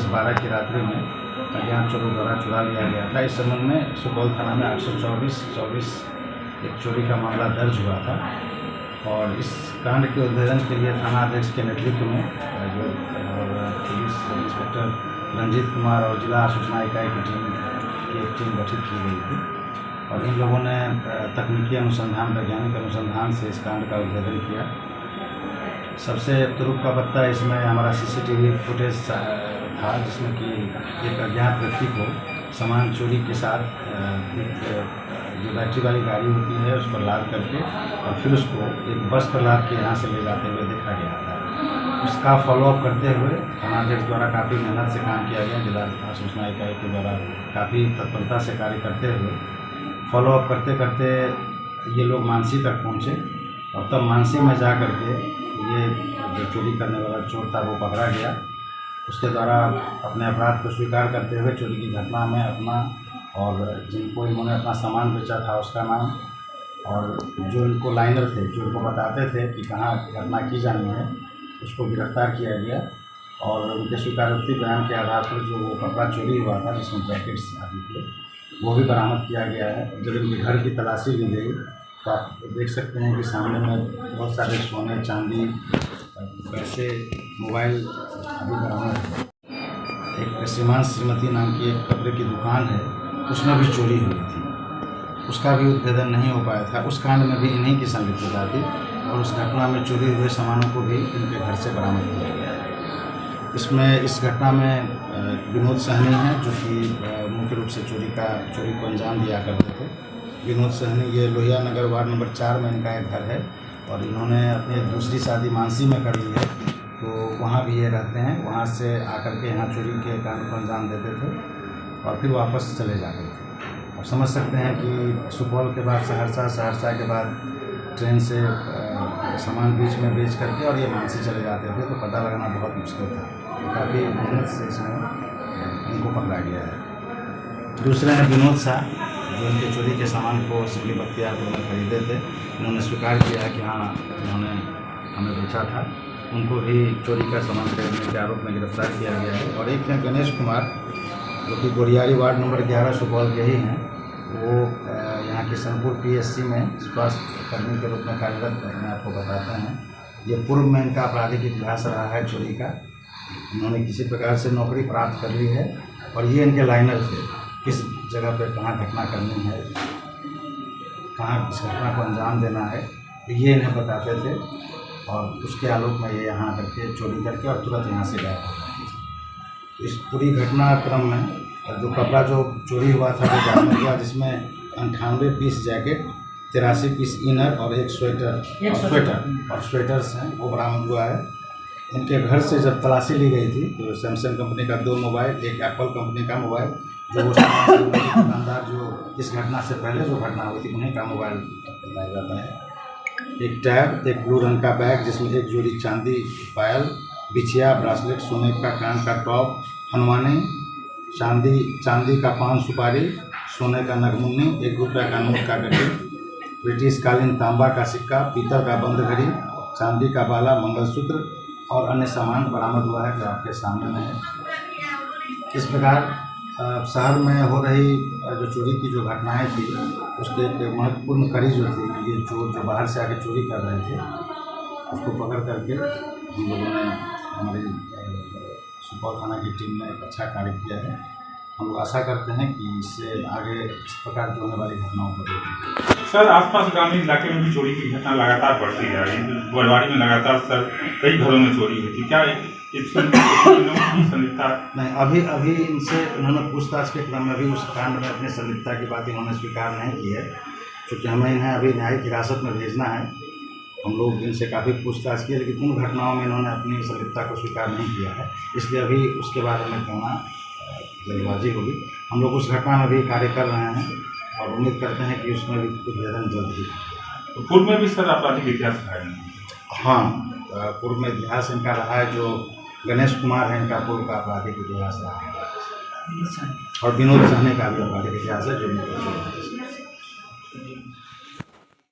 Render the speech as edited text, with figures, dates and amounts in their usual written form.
10/12 की रात्रि में अज्ञात चोरों द्वारा चुरा लिया गया था। इस संबंध में सुपौल थाना में 824 एक चोरी का मामला दर्ज हुआ था और इस कांड के उद्भेदन के लिए थानाध्यक्ष के नेतृत्व में जो पुलिस इंस्पेक्टर रंजीत कुमार और जिला सूचना इकाई की एक टीम गठित की गई थी और इन लोगों ने तकनीकी अनुसंधान, वैज्ञानिक अनुसंधान से इस कांड का उद्भेदन किया। सबसे तुरुप का पत्ता इसमें हमारा CCTV फुटेज था, जिसमें कि एक अज्ञात व्यक्ति को सामान चोरी के साथ जो बैटरी वाली गाड़ी होती है उस पर लाद करके और फिर उसको एक बस पर लाद के यहाँ से ले जाते हुए देखा गया था। उसका फॉलोअप करते हुए थानाध्यक्ष द्वारा काफ़ी मेहनत से काम किया गया। जिला सूचना इकाई के द्वारा काफ़ी तत्परता से कार्य करते हुए फॉलोअप करते करते ये लोग मानसी तक पहुँचे और तब मानसी में जा कर के ये जो चोरी करने वाला चोर था वो पकड़ा गया। उसके द्वारा अपने अपराध को स्वीकार करते हुए चोरी की घटना में अपना और जिनको इन्होंने अपना सामान बेचा था उसका नाम और जो इनको लाइनर थे, जो इनको बताते थे कि कहाँ घटना की जानी है, उसको गिरफ्तार किया गया और उनके स्वीकारोक्ति बयान के आधार पर जो वो कपड़ा चोरी हुआ था जिसमें जैकेट्स आदि थे वो भी बरामद किया गया है। जब इनके घर की तलाशी ली गई तो आप देख सकते हैं कि सामने में बहुत सारे सोने, चांदी, पैसे, मोबाइल आदि बरामद है। एक श्रीमान श्रीमती नाम की एक कपड़े की दुकान है, उसमें भी चोरी हुई थी, उसका भी उद्भेदन नहीं हो पाया था। उस कांड में भी इन्हीं की संलिप्तता थी और उस घटना में चोरी हुए सामानों को भी इनके घर से बरामद किया गया है। इसमें इस घटना में विनोद सहनी हैं जो कि मुख्य रूप से चोरी को अंजाम दिया करते थे। विनोद सहनी ये लोहिया नगर वार्ड नंबर 4 में इनका एक घर है और इन्होंने अपनी दूसरी शादी मानसी में कर ली है, तो वहाँ भी ये रहते हैं। वहाँ से आकर के यहाँ चोरी के कांड को अंजाम देते थे और फिर वापस चले जाते थे। अब समझ सकते हैं कि सुपौल के बाद सहरसा के बाद ट्रेन से सामान बीच में बेच करके और ये मानसी चले जाते थे, तो पता लगाना बहुत मुश्किल था। तो काफ़ी मेहनत से इसमें इनको पकड़ा गया है। दूसरे हैं विनोद शाह, जो इनके चोरी के सामान को सिमली बख्तियारपुर में खरीदे थे। इन्होंने स्वीकार किया है कि हाँ इन्होंने हमें बेचा था। उनको भी चोरी का सामान खरीदने के आरोप में गिरफ्तार किया गया है। और एक हैं गणेश कुमार, जो कि गोरियारी वार्ड नंबर 11 सुपौल के ही हैं। वो यहाँ किशनपुर PSC में स्वास्थ्य कर्मी के रूप में कार्यरत मैं आपको बताते हैं। ये पूर्व में इनका आपराधिक इतिहास रहा है चोरी का। इन्होंने किसी प्रकार से नौकरी प्राप्त कर ली है और ये इनके लाइनर थे, किस जगह पे कहाँ घटना करनी है, कहाँ किस घटना को अंजाम देना है, तो ये इन्हें बताते थे और उसके आलोक में ये यहाँ करके चोरी करके और तुरंत यहाँ से गायब हो गए। इस पूरी घटना क्रम में जो कपड़ा जो चोरी हुआ था वो बरामद हुआ, जिसमें 98 पीस जैकेट, 83 पीस इनर और एक स्वेटर्स हैं, वो बरामद हुआ है। इनके घर से जब तलाशी ली गई थी तो सैमसंग कंपनी का 2 मोबाइल, एक एप्पल कंपनी का मोबाइल, जो वो दुकानदार जो इस घटना से पहले जो घटना हुई थी उन्हीं का मोबाइल बताया जाता है। एक टैब, एक ब्लू रंग का बैग जिसमें एक जोड़ी चांदी पायल, बिछिया, ब्रासलेट, सोने का कान का टॉप, हनुमानी, चांदी का पान सुपारी, सोने का नगमुन्नी, 1 रुपये का नोट का गड्ढे, ब्रिटिश कालीन तांबा का सिक्का, पीतल का बंद घड़ी, चांदी का बाला, मंगलसूत्र और अन्य सामान बरामद हुआ है जो आपके सामने में है। इस प्रकार शहर में हो रही जो चोरी की जो घटनाएं थी उसके एक महत्वपूर्ण कड़ी जो थी, ये चोर जो बाहर से आके चोरी कर रहे थे उसको पकड़ करके हम लोगों ने, हमारी सुपौल थाना की टीम ने एक अच्छा कार्य किया है। हम लोग आशा करते हैं कि इससे आगे इस प्रकार की होने वाली घटनाओं को रोकेंगे। सर, आसपास ग्रामीण इलाके में भी चोरी की घटना लगातार बढ़ती जा रही है। बरवाड़ी में लगातार सर कई घरों में चोरी हुई थी, क्या इसमें संलिप्तता? नहीं, अभी इनसे उन्होंने पूछताछ के क्रम में भी उस कांड में अपनी संलिप्तता की बात इन्होंने स्वीकार नहीं की है, क्योंकि हमें इन्हें अभी न्यायिक हिरासत में भेजना है। हम लोग इनसे काफ़ी पूछताछ किए, लेकिन उन घटनाओं में इन्होंने अपनी संलिप्तता को स्वीकार नहीं किया है, इसलिए अभी उसके बारे में कहना जल्दबाजी होगी। हम लोग उस घटना में भी कार्य कर रहे हैं और उम्मीद करते हैं कि उसमें भी उद्भेदन जल्द ही। तो पूर्व में भी सर आपराधिक इतिहास रहा है? हाँ, पूर्व में इतिहास इनका रहा है। जो गणेश कुमार है इनका पूर्व का आपराधिक इतिहास रहा है और विनोद सहनी का भी आपराधिक इतिहास है जो